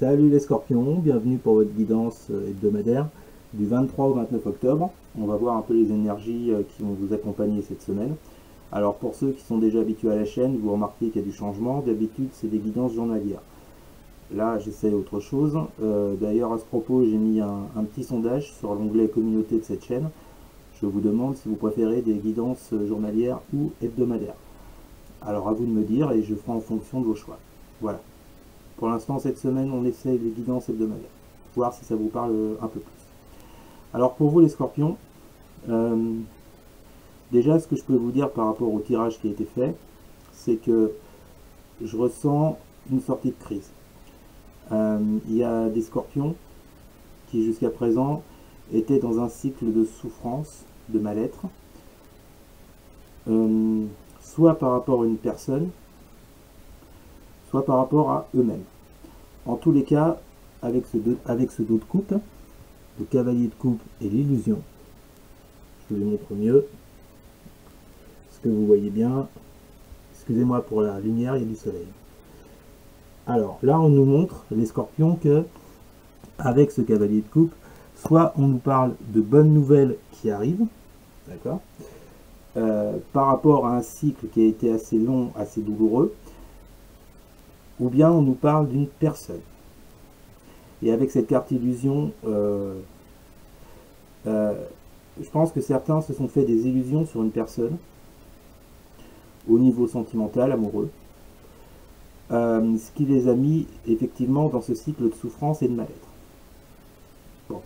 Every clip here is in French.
Salut les scorpions, bienvenue pour votre guidance hebdomadaire du 23 au 29 octobre. On va voir un peu les énergies qui vont vous accompagner cette semaine. Alors pour ceux qui sont déjà habitués à la chaîne, vous remarquez qu'il y a du changement. D'habitude c'est des guidances journalières. Là j'essaie autre chose. D'ailleurs à ce propos j'ai mis un petit sondage sur l'onglet communauté de cette chaîne. Je vous demande si vous préférez des guidances journalières ou hebdomadaires. Alors à vous de me dire et je ferai en fonction de vos choix. Voilà. Pour l'instant, cette semaine, on essaie les guidances hebdomadaires. Voir si ça vous parle un peu plus. Alors pour vous les scorpions, déjà ce que je peux vous dire par rapport au tirage qui a été fait, c'est que je ressens une sortie de crise. Il y a des scorpions qui jusqu'à présent étaient dans un cycle de souffrance, de mal-être, soit par rapport à une personne, soit par rapport à eux-mêmes. En tous les cas, avec ce dos de coupe, le cavalier de coupe et l'illusion, je vous les montre mieux. Ce que vous voyez bien, excusez-moi pour la lumière, il y a du soleil. Alors là, on nous montre, les scorpions, que avec ce cavalier de coupe, soit on nous parle de bonnes nouvelles qui arrivent, d'accord, par rapport à un cycle qui a été assez long, assez douloureux, ou bien on nous parle d'une personne. Et avec cette carte illusion, je pense que certains se sont fait des illusions sur une personne, au niveau sentimental, amoureux, ce qui les a mis effectivement dans ce cycle de souffrance et de mal-être. Bon,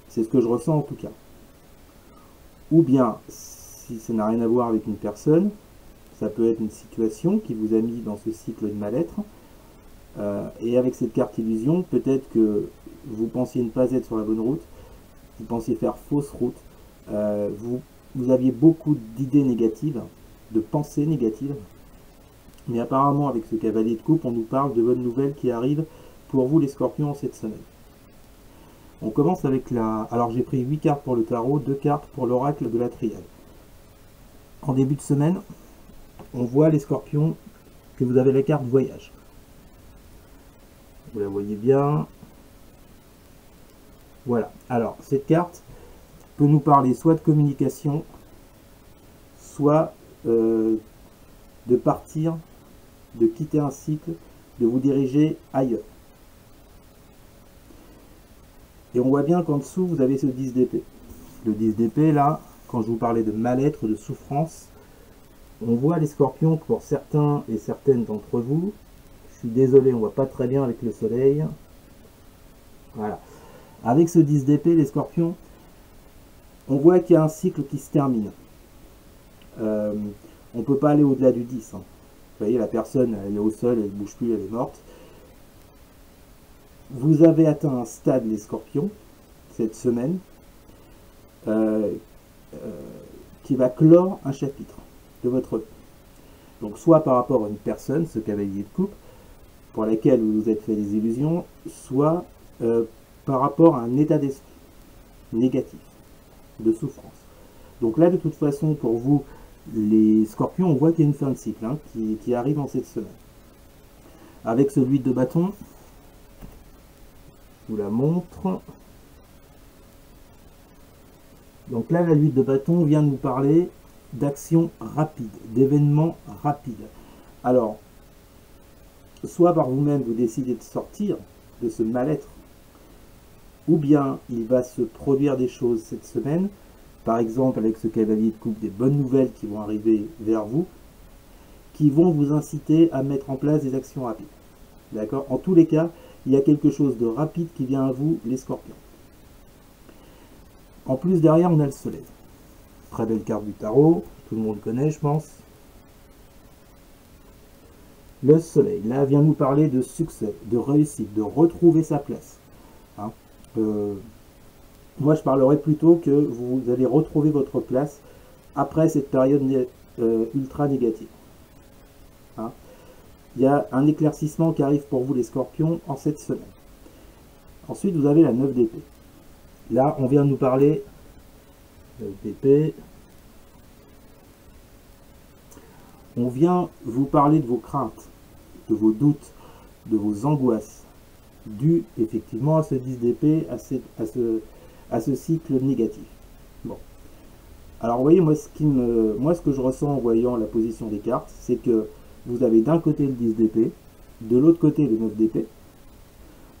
c'est ce que je ressens en tout cas. Ou bien, si ça n'a rien à voir avec une personne, ça peut être une situation qui vous a mis dans ce cycle de mal-être. Et avec cette carte illusion, peut-être que vous pensiez ne pas être sur la bonne route, vous pensiez faire fausse route, vous aviez beaucoup d'idées négatives, de pensées négatives, mais apparemment avec ce cavalier de coupe, on nous parle de bonnes nouvelles qui arrivent pour vous les scorpions en cette semaine. On commence avec la... Alors j'ai pris 8 cartes pour le tarot, 2 cartes pour l'oracle de la triade. En début de semaine, on voit les scorpions que vous avez la carte voyage. Vous la voyez bien. Voilà. Alors, cette carte peut nous parler soit de communication, soit de partir, de quitter un cycle, de vous diriger ailleurs. Et on voit bien qu'en dessous, vous avez ce 10 d'épée. Le 10 d'épée, là, quand je vous parlais de mal-être, de souffrance, on voit les scorpions pour certains et certaines d'entre vous. Je suis désolé, on voit pas très bien avec le soleil. Voilà. Avec ce 10 d'épée, les scorpions, on voit qu'il y a un cycle qui se termine. On ne peut pas aller au-delà du 10. Hein. Vous voyez, la personne, elle est au sol, elle ne bouge plus, elle est morte. Vous avez atteint un stade, les scorpions, cette semaine, qui va clore un chapitre de votre vie. Donc, soit par rapport à une personne, ce cavalier de coupe, pour laquelle vous vous êtes fait des illusions, soit par rapport à un état d'esprit négatif, de souffrance. Donc là, de toute façon, pour vous, les scorpions, on voit qu'il y a une fin de cycle hein, qui arrive en cette semaine. Avec ce 8 de bâton, je vous la montre. Donc là, la 8 de bâton vient nous parler d'action rapide, d'événements rapides. Alors, soit par vous-même, vous décidez de sortir de ce mal-être, ou bien il va se produire des choses cette semaine, par exemple avec ce cavalier de coupe, des bonnes nouvelles qui vont arriver vers vous, qui vont vous inciter à mettre en place des actions rapides. D'accord? En tous les cas, il y a quelque chose de rapide qui vient à vous, les scorpions. En plus, derrière, on a le soleil. Très belle carte du tarot, tout le monde connaît, je pense. Le soleil, là, vient nous parler de succès, de réussite, de retrouver sa place. Hein, moi, je parlerai plutôt que vous allez retrouver votre place après cette période ultra négative. Hein, il y a un éclaircissement qui arrive pour vous, les scorpions, en cette semaine. Ensuite, vous avez la 9 d'épée. Là, on vient de nous parler de l'épée. On vient vous parler de vos craintes, de vos doutes, de vos angoisses, dû effectivement à ce 10 d'épée, à ce cycle négatif. Bon. Alors vous voyez, moi ce que je ressens en voyant la position des cartes, c'est que vous avez d'un côté le 10 d'épée, de l'autre côté le 9 d'épée.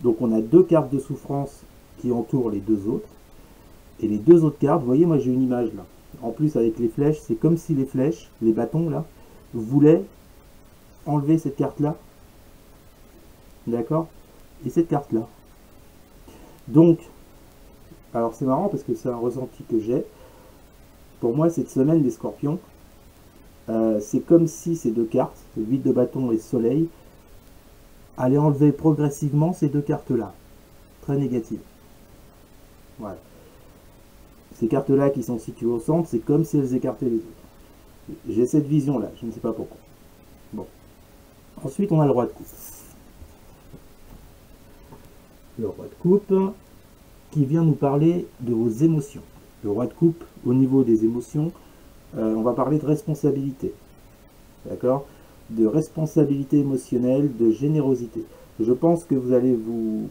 Donc on a deux cartes de souffrance qui entourent les deux autres. Et les deux autres cartes, vous voyez, moi j'ai une image là. En plus avec les flèches, c'est comme si les flèches, les bâtons là, voulaient enlever cette carte là. D'accord? Et cette carte là. Donc, alors c'est marrant parce que c'est un ressenti que j'ai. Pour moi, cette semaine des Scorpions, c'est comme si ces deux cartes, le 8 de bâton et soleil, allaient enlever progressivement ces deux cartes-là. Très négatives. Voilà. Ces cartes-là qui sont situées au centre, c'est comme si elles écartaient les autres. J'ai cette vision-là, je ne sais pas pourquoi. Bon. Ensuite, on a le roi de coupe. Le roi de coupe qui vient nous parler de vos émotions. Le roi de coupe, au niveau des émotions, on va parler de responsabilité. D'accord? De responsabilité émotionnelle, de générosité. Je pense que vous allez vous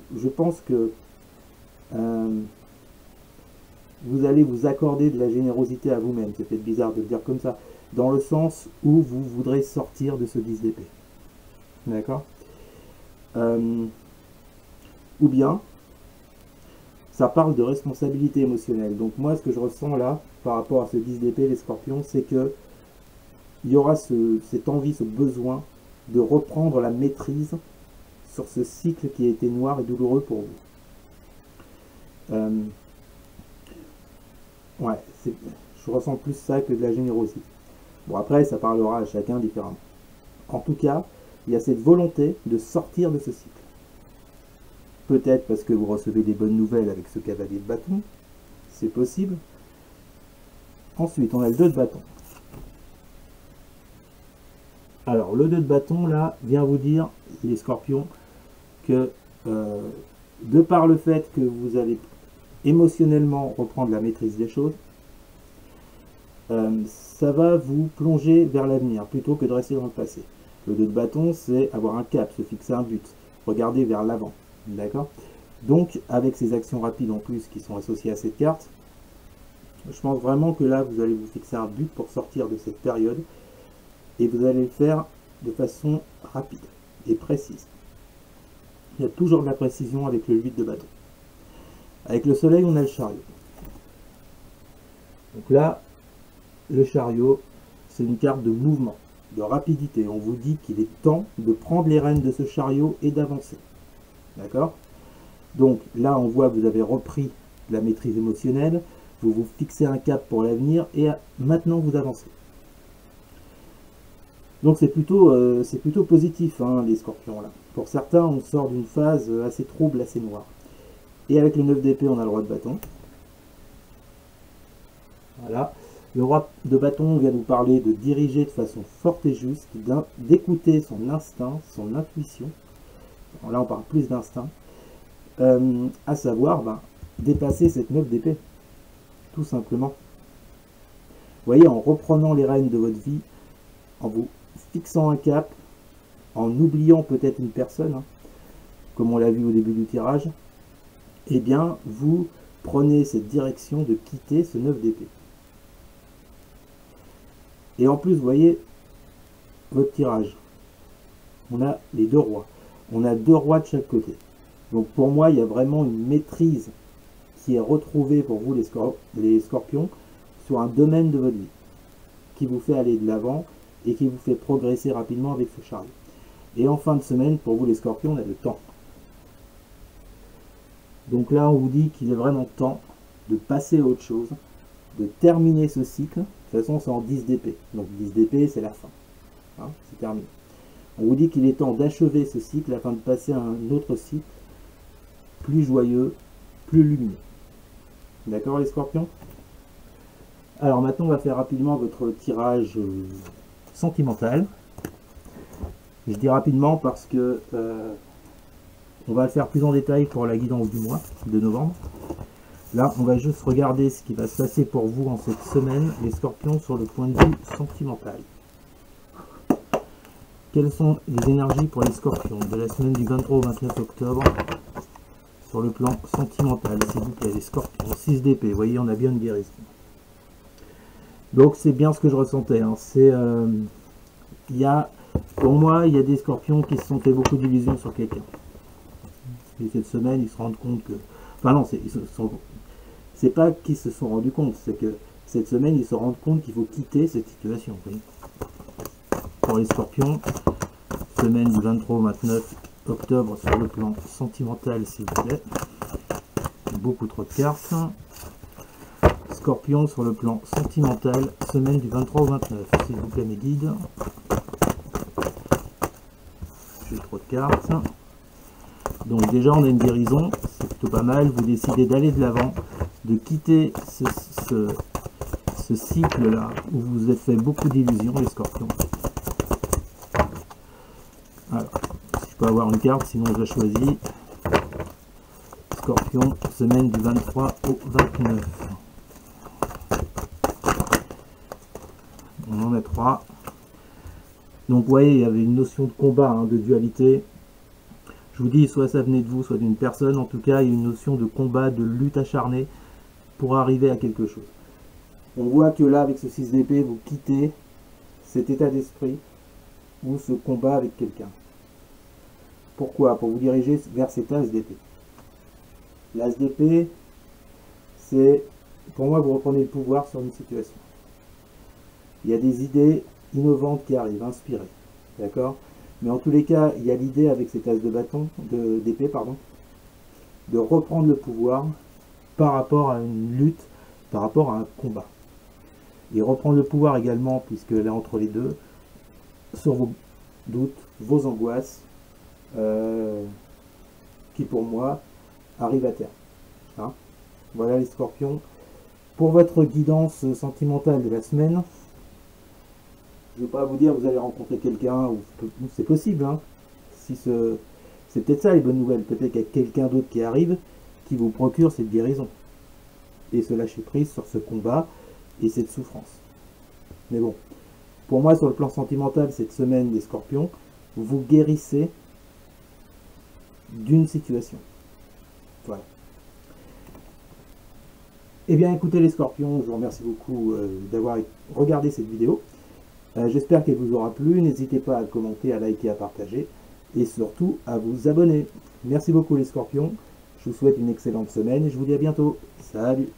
accorder de la générosité à vous-même. C'est peut-être bizarre de le dire comme ça. Dans le sens où vous voudrez sortir de ce 10 d'épée. D'accord? Ou bien, ça parle de responsabilité émotionnelle. Donc moi, ce que je ressens là, par rapport à ce 10 d'épée, les Scorpions, c'est que il y aura cette envie, ce besoin de reprendre la maîtrise sur ce cycle qui a été noir et douloureux pour vous. Ouais, je ressens plus ça que de la générosité. Bon, après, ça parlera à chacun différemment. En tout cas, il y a cette volonté de sortir de ce cycle. Peut-être parce que vous recevez des bonnes nouvelles avec ce cavalier de bâton. C'est possible. Ensuite, on a le 2 de bâton. Alors, le 2 de bâton, là, vient vous dire, les Scorpions, que de par le fait que vous allez émotionnellement reprendre la maîtrise des choses, ça va vous plonger vers l'avenir plutôt que de rester dans le passé. Le 2 de bâton, c'est avoir un cap, se fixer un but, regarder vers l'avant. D'accord? Donc, avec ces actions rapides en plus qui sont associées à cette carte, je pense vraiment que là, vous allez vous fixer un but pour sortir de cette période et vous allez le faire de façon rapide et précise. Il y a toujours de la précision avec le 8 de bâton. Avec le soleil, on a le chariot. Donc là, le chariot, c'est une carte de mouvement, de rapidité. On vous dit qu'il est temps de prendre les rênes de ce chariot et d'avancer. D'accord? Donc là, on voit que vous avez repris la maîtrise émotionnelle, vous vous fixez un cap pour l'avenir et maintenant vous avancez. Donc c'est plutôt positif, hein, les Scorpions là. Pour certains, on sort d'une phase assez trouble, assez noire. Et avec le 9 d'épée, on a le roi de bâton. Voilà. Le roi de bâton vient nous parler de diriger de façon forte et juste, d'écouter son instinct, son intuition. Alors là, on parle plus d'instinct. À savoir, dépasser cette 9 d'épée. Tout simplement. Vous voyez, en reprenant les rênes de votre vie, en vous fixant un cap, en oubliant peut-être une personne, hein, comme on l'a vu au début du tirage, eh bien, vous prenez cette direction de quitter ce 9 d'épée. Et en plus, vous voyez, votre tirage, on a les deux rois. On a deux rois de chaque côté. Donc pour moi, il y a vraiment une maîtrise qui est retrouvée pour vous, les Scorpions, sur un domaine de votre vie, qui vous fait aller de l'avant et qui vous fait progresser rapidement avec ce chariot. Et en fin de semaine, pour vous les Scorpions, on a le temps. Donc là, on vous dit qu'il est vraiment temps de passer à autre chose, de terminer ce cycle. De toute façon, c'est en 10 d'épée. Donc 10 d'épée, c'est la fin. Hein, c'est terminé. On vous dit qu'il est temps d'achever ce cycle afin de passer à un autre cycle plus joyeux, plus lumineux. D'accord les Scorpions? Alors maintenant, on va faire rapidement votre tirage sentimental. Je dis rapidement parce que on va le faire plus en détail pour la guidance du mois de novembre. Là, on va juste regarder ce qui va se passer pour vous en cette semaine, les Scorpions, sur le point de vue sentimental. Quelles sont les énergies pour les Scorpions de la semaine du 23 au 29 octobre sur le plan sentimental, s'il vous plaît, les scorpions, 6 d'épée, vous voyez, on a bien une guérison. Donc c'est bien ce que je ressentais, hein. C'est, pour moi, il y a des scorpions qui se sont fait beaucoup d'illusions sur quelqu'un. Et cette semaine, ils se rendent compte que... Enfin non, c'est pas qu'ils se sont rendus compte, c'est que cette semaine, ils se rendent compte qu'il faut quitter cette situation. Vous voyez. Pour les scorpions, semaine du 23 au 29 octobre sur le plan sentimental, s'il vous plaît. Beaucoup trop de cartes. Scorpion sur le plan sentimental, semaine du 23 au 29, s'il vous plaît mes guides. J'ai trop de cartes. Donc déjà on a une guérison, c'est plutôt pas mal. Vous décidez d'aller de l'avant, de quitter ce cycle là où vous vous êtes fait beaucoup d'illusions les scorpions. Alors, si je peux avoir une carte, sinon je la choisis. Scorpion, semaine du 23 au 29. On en a 3. Donc vous voyez, il y avait une notion de combat, hein, de dualité. Je vous dis, soit ça venait de vous, soit d'une personne. En tout cas, il y a une notion de combat, de lutte acharnée pour arriver à quelque chose. On voit que là, avec ce 6 d'épée, vous quittez cet état d'esprit ou ce combat avec quelqu'un. Pourquoi? Pour vous diriger vers cet as d'épée. L'as d'épée, c'est, pour moi, vous reprenez le pouvoir sur une situation. Il y a des idées innovantes qui arrivent, inspirées, d'accord? Mais en tous les cas, il y a l'idée avec cet as de bâton, d'épée, pardon, de reprendre le pouvoir par rapport à une lutte, par rapport à un combat. Et reprendre le pouvoir également, puisque là, entre les deux, sur vos doutes, vos angoisses, qui pour moi arrivent à terme. Hein? Voilà les scorpions. Pour votre guidance sentimentale de la semaine, je ne vais pas vous dire vous allez rencontrer quelqu'un, ou c'est possible, hein. Si c'est peut-être ça les bonnes nouvelles, peut-être qu'il y a quelqu'un d'autre qui arrive, qui vous procure cette guérison. Et se lâcher prise sur ce combat et cette souffrance. Mais bon, pour moi sur le plan sentimental, cette semaine des scorpions, vous guérissez d'une situation. Voilà. Eh bien écoutez les scorpions, je vous remercie beaucoup d'avoir regardé cette vidéo. J'espère qu'elle vous aura plu. N'hésitez pas à commenter, à liker, à partager et surtout à vous abonner. Merci beaucoup les scorpions. Je vous souhaite une excellente semaine et je vous dis à bientôt. Salut!